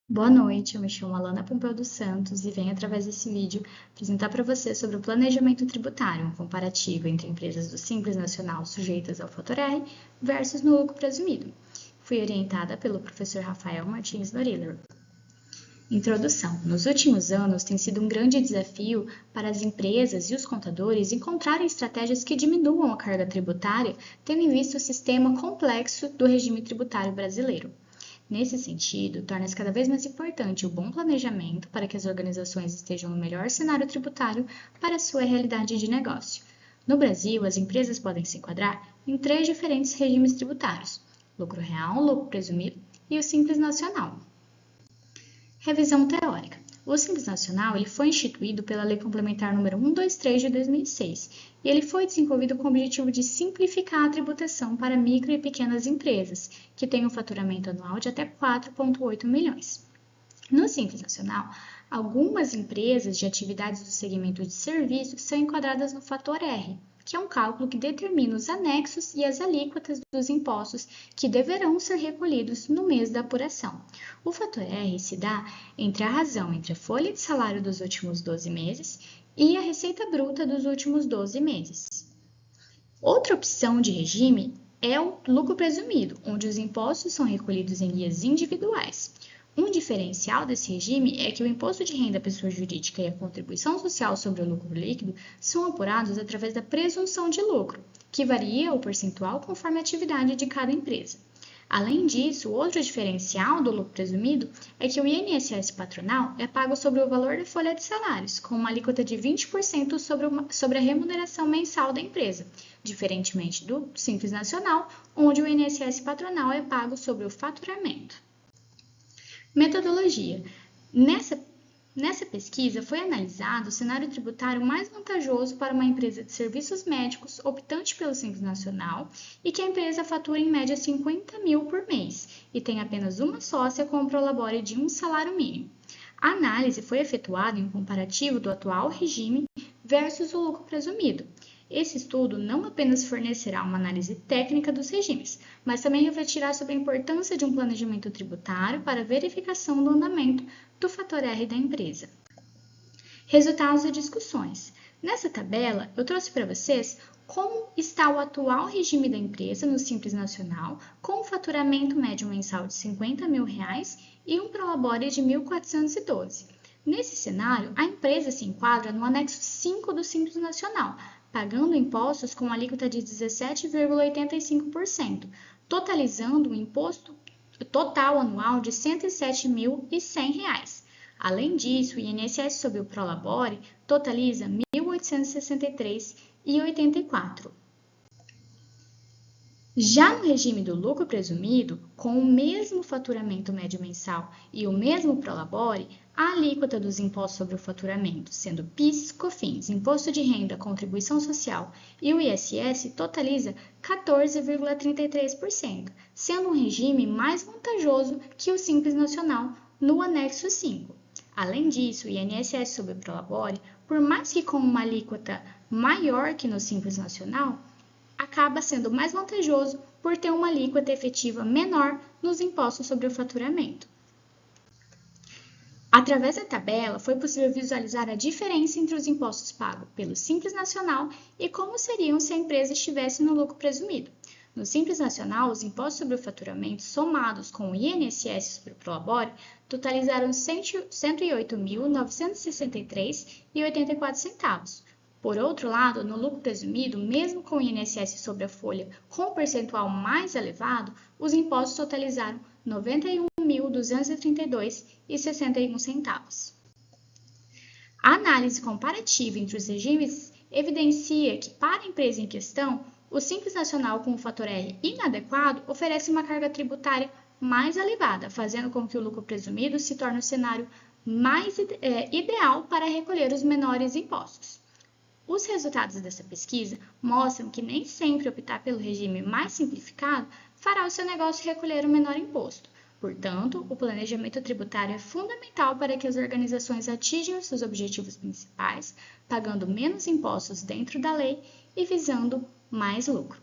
Boa noite, eu me chamo Alana Pompeu dos Santos e venho através desse vídeo apresentar para você sobre o planejamento tributário, um comparativo entre empresas do Simples Nacional sujeitas ao fator R versus no lucro presumido. Fui orientada pelo professor Rafael Martins Bariller. Introdução. Nos últimos anos, tem sido um grande desafio para as empresas e os contadores encontrarem estratégias que diminuam a carga tributária, tendo em vista o sistema complexo do regime tributário brasileiro. Nesse sentido, torna-se cada vez mais importante o bom planejamento para que as organizações estejam no melhor cenário tributário para a sua realidade de negócio. No Brasil, as empresas podem se enquadrar em três diferentes regimes tributários: lucro real, lucro presumido e o Simples Nacional. Revisão teórica. O Simples Nacional foi instituído pela Lei Complementar nº 123 de 2006 e ele foi desenvolvido com o objetivo de simplificar a tributação para micro e pequenas empresas, que têm um faturamento anual de até 4,8 milhões. No Simples Nacional, algumas empresas de atividades do segmento de serviços são enquadradas no fator R, que é um cálculo que determina os anexos e as alíquotas dos impostos que deverão ser recolhidos no mês da apuração. O fator R se dá entre a razão entre a folha de salário dos últimos 12 meses e a receita bruta dos últimos 12 meses. Outra opção de regime é o lucro presumido, onde os impostos são recolhidos em guias individuais. Um diferencial desse regime é que o imposto de renda à pessoa jurídica e a contribuição social sobre o lucro líquido são apurados através da presunção de lucro, que varia o percentual conforme a atividade de cada empresa. Além disso, outro diferencial do lucro presumido é que o INSS patronal é pago sobre o valor da folha de salários, com uma alíquota de 20% sobre a remuneração mensal da empresa, diferentemente do Simples Nacional, onde o INSS patronal é pago sobre o faturamento. Metodologia. Nessa pesquisa foi analisado o cenário tributário mais vantajoso para uma empresa de serviços médicos optante pelo Simples Nacional e que a empresa fatura em média 50 mil por mês e tem apenas uma sócia com um prolabore de um salário mínimo. A análise foi efetuada em um comparativo do atual regime versus o lucro presumido. Esse estudo não apenas fornecerá uma análise técnica dos regimes, mas também refletirá sobre a importância de um planejamento tributário para a verificação do andamento do fator R da empresa. Resultados e discussões. Nessa tabela, eu trouxe para vocês como está o atual regime da empresa no Simples Nacional, com um faturamento médio mensal de R$ 50 mil e um prolabore de 1.412. Nesse cenário, a empresa se enquadra no anexo 5 do Simples Nacional, pagando impostos com alíquota de 17,85%, totalizando um imposto total anual de R$ 107.100. Além disso, o INSS sobre o prolabore totaliza R$ 1.863,84. Já no regime do lucro presumido, com o mesmo faturamento médio mensal e o mesmo prolabore, a alíquota dos impostos sobre o faturamento, sendo PIS, COFINS, Imposto de Renda, Contribuição Social e o ISS, totaliza 14,33%, sendo um regime mais vantajoso que o Simples Nacional no anexo 5. Além disso, o INSS sobre o prolabore, por mais que com uma alíquota maior que no Simples Nacional, acaba sendo mais vantajoso por ter uma alíquota efetiva menor nos impostos sobre o faturamento. Através da tabela, foi possível visualizar a diferença entre os impostos pagos pelo Simples Nacional e como seriam se a empresa estivesse no lucro presumido. No Simples Nacional, os impostos sobre o faturamento somados com o INSS sobre o prolabore totalizaram R$ 108.963,84. Por outro lado, no lucro presumido, mesmo com o INSS sobre a folha com um percentual mais elevado, os impostos totalizaram R$ 91.232,61. A análise comparativa entre os regimes evidencia que, para a empresa em questão, o Simples Nacional com o fator R inadequado oferece uma carga tributária mais elevada, fazendo com que o lucro presumido se torne o cenário mais ideal para recolher os menores impostos. Os resultados dessa pesquisa mostram que nem sempre optar pelo regime mais simplificado fará o seu negócio recolher o menor imposto. Portanto, o planejamento tributário é fundamental para que as organizações atinjam seus objetivos principais, pagando menos impostos dentro da lei e visando mais lucro.